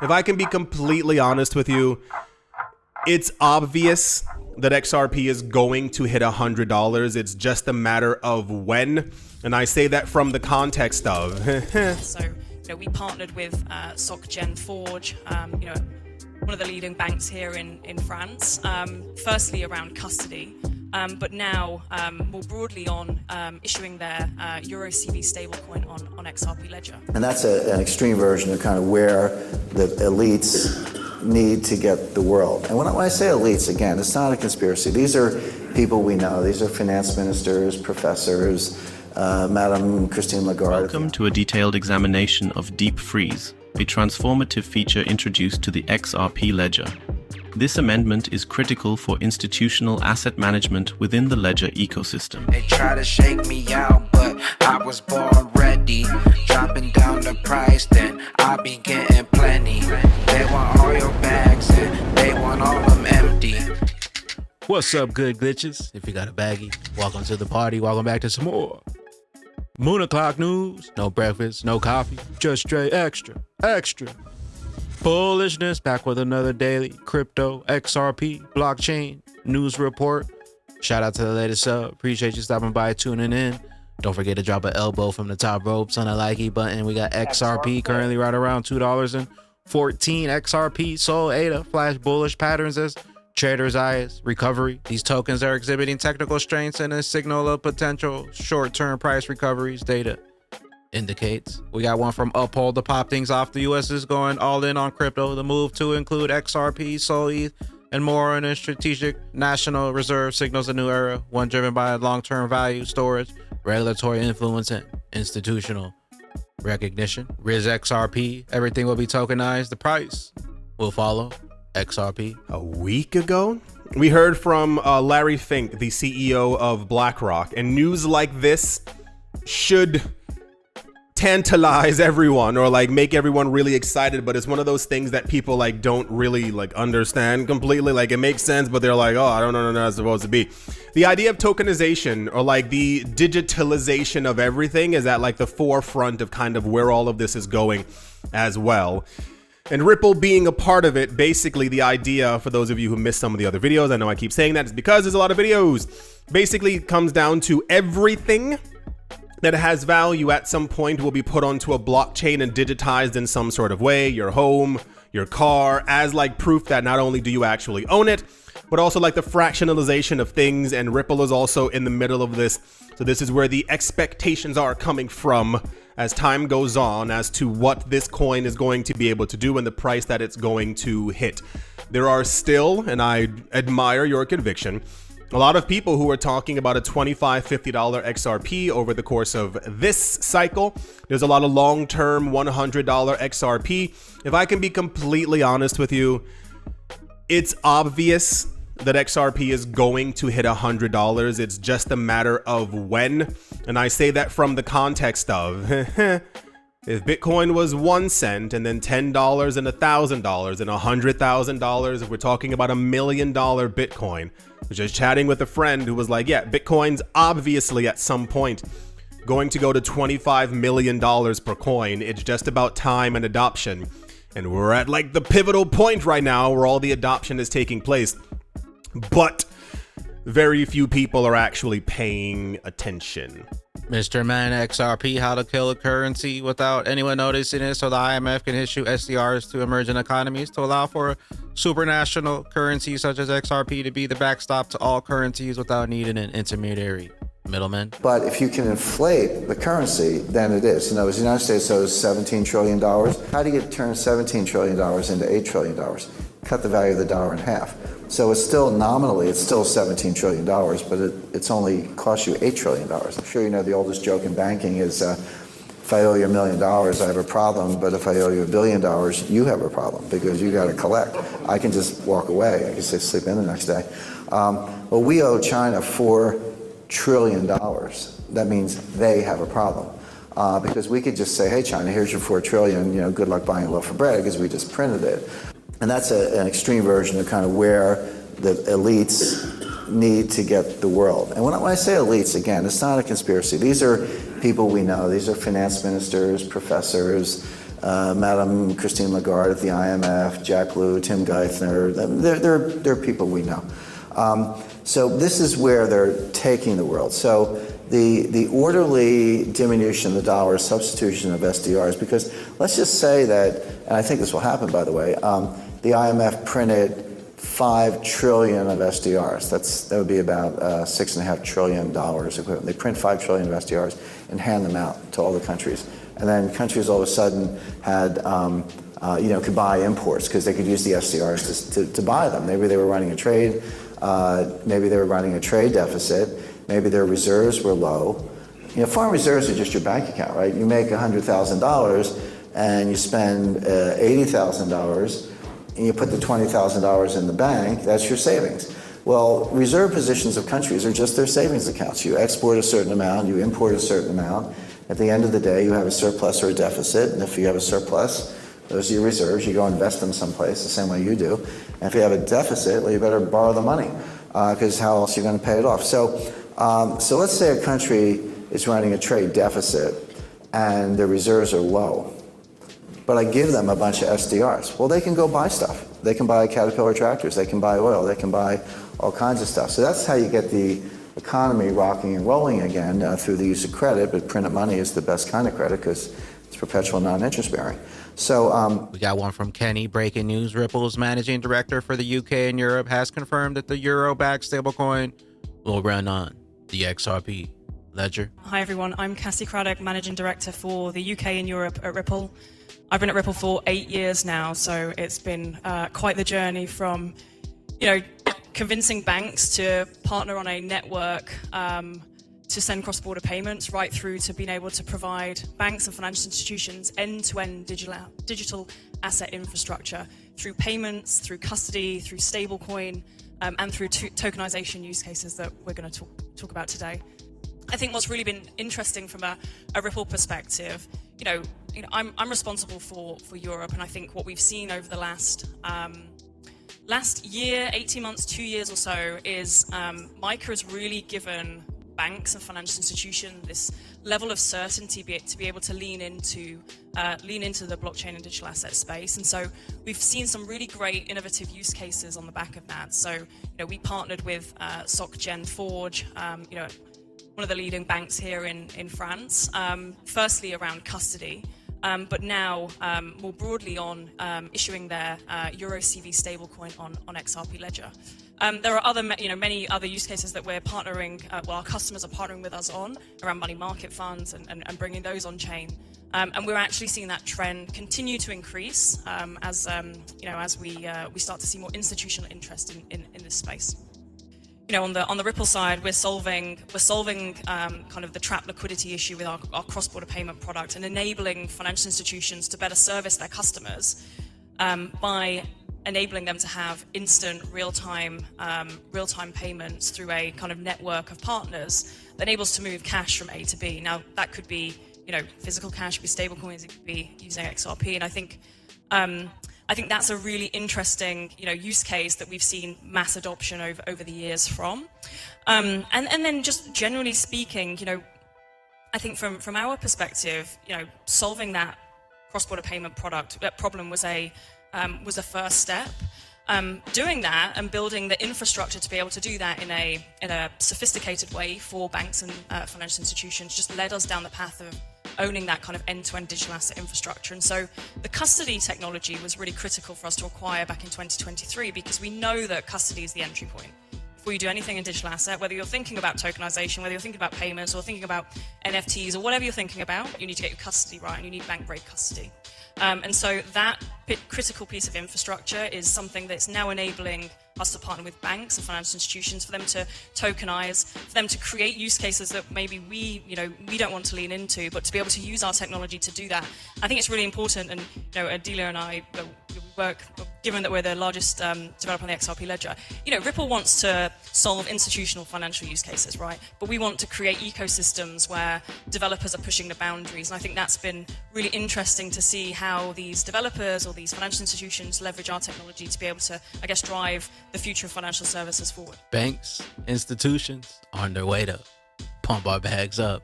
If I can be completely honest with you, it's obvious that XRP is going to hit $100. It's just a matter of when. And I say that from the context of... So, we partnered with SocGen Forge, one of the leading banks here in France, firstly around custody, but now more broadly on issuing their EuroCV stablecoin on XRP Ledger. And that's an extreme version of kind of where the elites need to get the world. And when I say elites, again, it's not a conspiracy. These are people we know. These are finance ministers, professors, Madam Christine Lagarde. Welcome to a detailed examination of Deep Freeze, a transformative feature introduced to the XRP ledger. This amendment is critical for institutional asset management within the ledger ecosystem. They try to shake me out, but I was born ready. Dropping down the price, then I'll be getting plenty. They want all your bags and they want all them empty. What's up, good glitches? If you got a baggie, welcome to the party. Welcome back to some more Moon O'Clock news. No breakfast, no coffee, just straight extra bullishness. Back with another daily crypto, XRP, blockchain news report. Shout out to the latest sub. Appreciate you stopping by, tuning in. Don't forget to drop an elbow from the top ropes on the likey button. We got XRP currently right around $2.14. XRP sold ADA flash bullish patterns as traders' eyes recovery. These tokens are exhibiting technical strengths and a signal of potential short-term price recoveries. Data indicates. We got one from Uphold to pop things off. The US is going all in on crypto. The move to include XRP, Sol ETH, and more in a strategic national reserve signals a new era, one driven by long-term value, storage, regulatory influence, and institutional recognition. Riz XRP, everything will be tokenized. The price will follow XRP. A week ago, we heard from Larry Fink, the CEO of BlackRock, and news like this should tantalize everyone or like make everyone really excited, but it's one of those things that people like don't really like understand completely. Like it makes sense, but they're like, oh, I don't know how it's supposed to be. The idea of tokenization or like the digitalization of everything is at like the forefront of kind of where all of this is going as well. And Ripple being a part of it, basically the idea, for those of you who missed some of the other videos, I know I keep saying that, is because there's a lot of videos, basically it comes down to everything that has value at some point will be put onto a blockchain and digitized in some sort of way, your home, your car, as like proof that not only do you actually own it, but also like the fractionalization of things. And Ripple is also in the middle of this. So this is where the expectations are coming from as time goes on as to what this coin is going to be able to do and the price that it's going to hit. There are still, and I admire your conviction, a lot of people who are talking about a $25, $50 XRP over the course of this cycle. There's a lot of long-term $100 XRP. If I can be completely honest with you, it's obvious that XRP is going to hit $100. It's just a matter of when. And I say that from the context of if Bitcoin was 1 cent and then $10 and $1,000 and $100,000, if we're talking about $1 million Bitcoin. I was just chatting with a friend who was like, yeah, Bitcoin's obviously at some point going to go to $25 million per coin. It's just about time and adoption. And we're at like the pivotal point right now where all the adoption is taking place. But very few people are actually paying attention. Mr. Man XRP, how to kill a currency without anyone noticing it, so the IMF can issue SDRs to emerging economies to allow for supranational currencies such as XRP to be the backstop to all currencies without needing an intermediary middleman. But if you can inflate the currency, then it is. You know, as the United States owes $17 trillion, how do you turn $17 trillion into $8 trillion? Cut the value of the dollar in half. So it's still nominally, it's still $17 trillion, but it's only cost you $8 trillion. I'm sure you know the oldest joke in banking is, if I owe you $1 million, I have a problem, but if I owe you $1 billion, you have a problem because you got to collect. I can just walk away. I can just sleep in the next day. Well, we owe China $4 trillion. That means they have a problem. Because we could just say, hey, China, here's your $4 trillion, you know, good luck buying a loaf of bread because we just printed it. And that's an extreme version of kind of where the elites need to get the world. And when I say elites, again, it's not a conspiracy. These are people we know. These are finance ministers, professors, Madam Christine Lagarde at the IMF, Jack Lew, Tim Geithner. They're people we know. So this is where they're taking the world. So the orderly diminution of the dollar, substitution of SDRs, because let's just say that, and I think this will happen, by the way, the IMF printed 5 trillion of SDRs. That would be about $6.5 trillion equivalent. They print 5 trillion of SDRs and hand them out to all the countries. And then countries all of a sudden had, could buy imports because they could use the SDRs to buy them. Maybe they were running a trade, maybe they were running a trade deficit, maybe their reserves were low. Foreign reserves are just your bank account, right? You make $100,000 and you spend $80,000 and you put the $20,000 in the bank, that's your savings. Well, reserve positions of countries are just their savings accounts. You export a certain amount, you import a certain amount. At the end of the day, you have a surplus or a deficit, and if you have a surplus, those are your reserves. You go invest them someplace the same way you do. And if you have a deficit, well, you better borrow the money because how else are you going to pay it off? So let's say a country is running a trade deficit and their reserves are low, but I give them a bunch of SDRs. Well, they can go buy stuff. They can buy Caterpillar tractors. They can buy oil. They can buy all kinds of stuff. So that's how you get the economy rocking and rolling again through the use of credit, but printed money is the best kind of credit because it's perpetual non-interest bearing. So we got one from Kenny. Breaking news: Ripple's managing director for the UK and Europe has confirmed that the euro-backed stablecoin will run on the XRP ledger. Hi everyone, I'm Cassie Craddock, managing director for the UK and Europe at Ripple. I've been at Ripple for 8 years now, so it's been quite the journey from, convincing banks to partner on a network to send cross-border payments, right through to being able to provide banks and financial institutions end-to-end digital asset infrastructure through payments, through custody, through stablecoin, and through tokenization use cases that we're going to talk about today. I think what's really been interesting from a Ripple perspective, I'm responsible for Europe, and I think what we've seen over the last year, 18 months, 2 years or so is MiCA has really given banks and financial institutions this level of certainty to be able to lean into the blockchain and digital asset space. And so we've seen some really great innovative use cases on the back of that. So we partnered with SocGen Forge, one of the leading banks here in France, firstly around custody, but now more broadly on issuing their Euro CV stablecoin on XRP Ledger. There are many other use cases that we're partnering, our customers are partnering with us on around money market funds and bringing those on chain. And we're actually seeing that trend continue to increase as we start to see more institutional interest in this space. On the Ripple side, we're solving kind of the trapped liquidity issue with our cross-border payment product and enabling financial institutions to better service their customers by enabling them to have instant real-time payments through a kind of network of partners that enables to move cash from A to B. Now that could be physical cash, be stablecoins, it could be using XRP, and I think that's a really interesting, use case that we've seen mass adoption over the years from. And then just generally speaking, I think from our perspective, solving that cross-border payment problem was a first step. Doing that and building the infrastructure to be able to do that in a sophisticated way for banks and financial institutions just led us down the path of owning that kind of end-to-end digital asset infrastructure. And so the custody technology was really critical for us to acquire back in 2023 because we know that custody is the entry point. Before you do anything in digital asset, whether you're thinking about tokenization, whether you're thinking about payments or thinking about NFTs or whatever you're thinking about, you need to get your custody right and you need bank-grade custody. And so that critical piece of infrastructure is something that's now enabling us to partner with banks and financial institutions for them to tokenize, for them to create use cases that maybe we don't want to lean into, but to be able to use our technology to do that. I think it's really important, and Adelia and I work, given that we're the largest developer on the XRP ledger, Ripple wants to solve institutional financial use cases, right? But we want to create ecosystems where developers are pushing the boundaries. And I think that's been really interesting to see how these developers or these financial institutions leverage our technology to be able to, drive the future of financial services forward. Banks, institutions on their way to pump our bags up.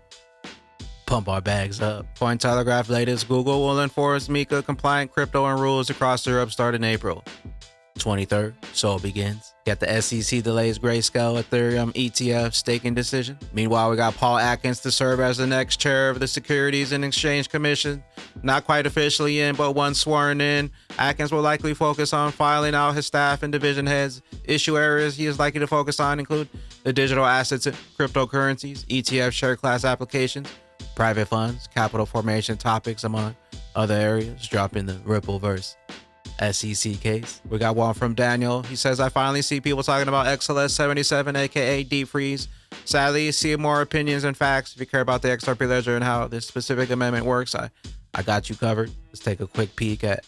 pump our bags up. Cointelegraph latest: Google will enforce MiCA compliant crypto and rules across Europe starting April 23rd. So it begins. Got the SEC delays Grayscale Ethereum ETF staking decision. Meanwhile, we got Paul Atkins to serve as the next chair of the Securities and Exchange Commission. Not quite officially in, but once sworn in, Atkins will likely focus on filing out his staff and division heads. Issue areas he is likely to focus on include the digital assets and cryptocurrencies, ETF share class applications, private funds, capital formation topics, among other areas. Dropping the Rippleverse SEC case. We got one from Daniel. He says, I finally see people talking about XLS 77, aka deep freeze. Sadly, see more opinions and facts. If you care about the XRP ledger and how this specific amendment works, I got you covered. Let's take a quick peek at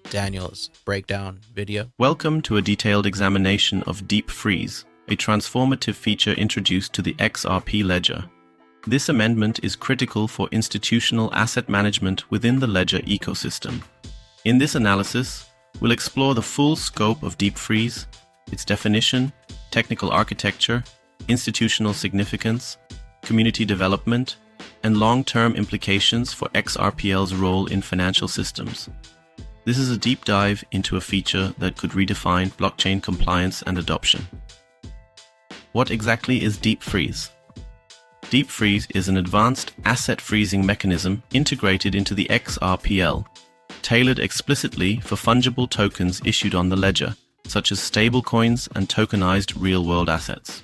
Daniel's breakdown video. Welcome to a detailed examination of Deep Freeze, a transformative feature introduced to the XRP ledger. This amendment is critical for institutional asset management within the ledger ecosystem. In this analysis, we'll explore the full scope of Deep Freeze, its definition, technical architecture, institutional significance, community development, and long-term implications for XRPL's role in financial systems. This is a deep dive into a feature that could redefine blockchain compliance and adoption. What exactly is Deep Freeze? Deep Freeze is an advanced asset freezing mechanism integrated into the XRPL, tailored explicitly for fungible tokens issued on the ledger, such as stablecoins and tokenized real-world assets.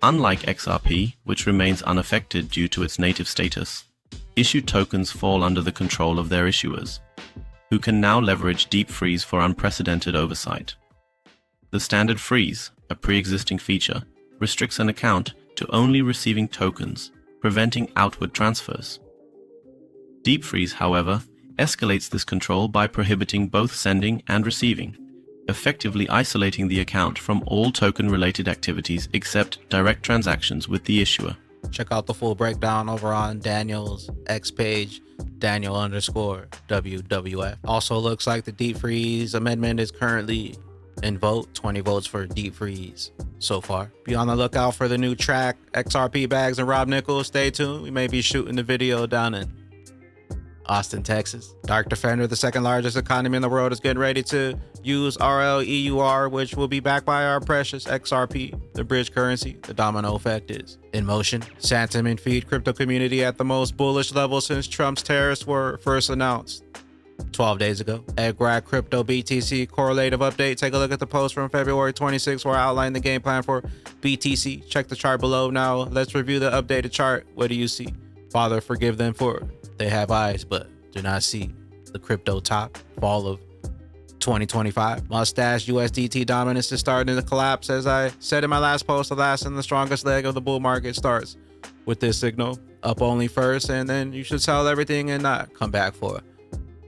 Unlike XRP, which remains unaffected due to its native status, issued tokens fall under the control of their issuers, who can now leverage Deep Freeze for unprecedented oversight. The standard freeze, a pre-existing feature, restricts an account to only receiving tokens, preventing outward transfers. Deep Freeze, however, escalates this control by prohibiting both sending and receiving, effectively isolating the account from all token-related activities except direct transactions with the issuer. Check out the full breakdown over on Daniel's X page, Daniel_WWF. Also looks like the Deep Freeze amendment is currently in vote. 20 votes for Deep Freeze so far. Be on the lookout for the new track, XRP Bags and Rob Nichols. Stay tuned. We may be shooting the video down in Austin, Texas. Dark Defender, the second largest economy in the world, is getting ready to use RLEUR, which will be backed by our precious XRP. The bridge currency, the domino effect is in motion. Sentiment feed crypto community at the most bullish level since Trump's tariffs were first announced 12 days ago. Grad Crypto BTC correlative update. Take a look at the post from February 26 where I outlined the game plan for BTC. Check the chart below. Now let's review the updated chart. What do you see? Father, forgive them for they have eyes but do not see. The crypto top, fall of 2025. Mustache USDT dominance is starting to collapse. As I said in my last post, the last and the strongest leg of the bull market starts with this signal. Up only first, and then you should sell everything and not come back for a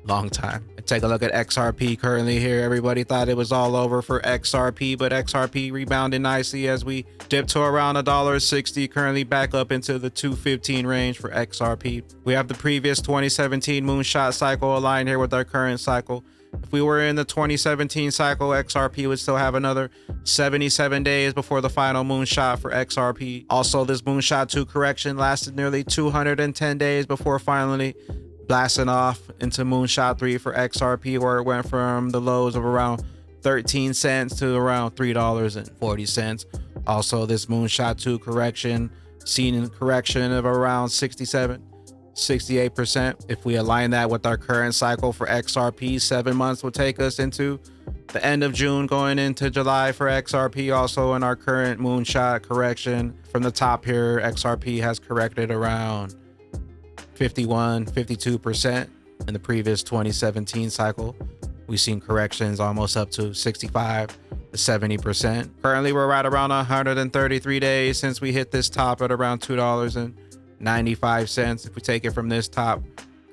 long time. Take a look at XRP currently here. Everybody thought it was all over for XRP, but XRP rebounded nicely as we dipped to around $1.60, currently back up into the $2.15 range for XRP. We have the previous 2017 moonshot cycle aligned here with our current cycle. If we were in the 2017 cycle, XRP would still have another 77 days before the final moonshot for XRP. Also, this moonshot 2 correction lasted nearly 210 days before finally blasting off into moonshot 3 for XRP, where it went from the lows of around 13 cents to around $3.40. Also, this moonshot 2 correction seen a correction of around 68%. If we align that with our current cycle for XRP, 7 months will take us into the end of June going into July for XRP. Also, in our current moonshot correction from the top here, XRP has corrected around 52%. In the previous 2017 cycle, we've seen corrections almost up to 65 to 70%. Currently, we're right around 133 days since we hit this top at around $2.95. If we take it from this top,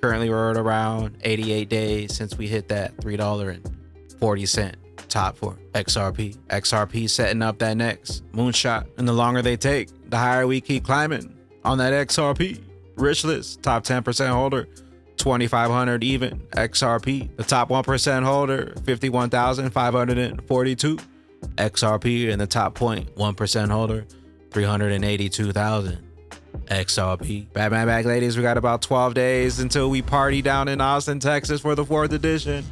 currently we're at around 88 days since we hit that $3.40 top for XRP. XRP setting up that next moonshot, and the longer they take, the higher we keep climbing on that XRP rich list. Top 10% holder, 2,500 even. XRP, the top 1% holder, 51,542. XRP, and the top 0.1% holder, 382,000. XRP. Back, ladies. We got about 12 days until we party down in Austin, Texas for the 4th edition.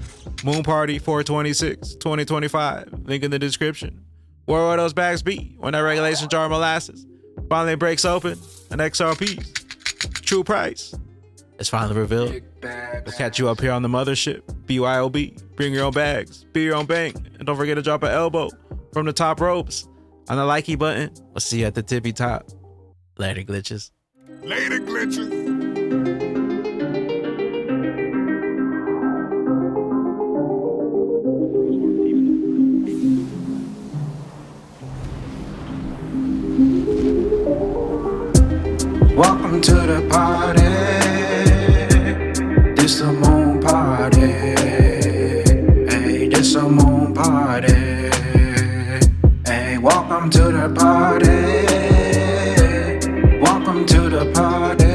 Moon Party 426, 2025. Link in the description. Where will those bags be when that regulation jar molasses finally breaks open an XRP's true price? It's finally revealed. We'll catch you up here on the mothership. BYOB. Bring your own bags. Be your own bank. And don't forget to drop an elbow from the top ropes on the likey button. We'll see you at the tippy top. Later, glitches. Later, glitches. Welcome to the party. This a moon party. Hey, this a moon party. Hey, welcome to the party. Welcome to the party.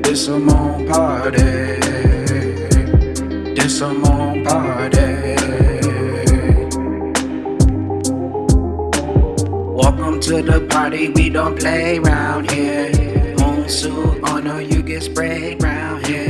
This a moon party. This a moon party. Welcome to the party, we don't play round here. Moon suit on or you get sprayed round here.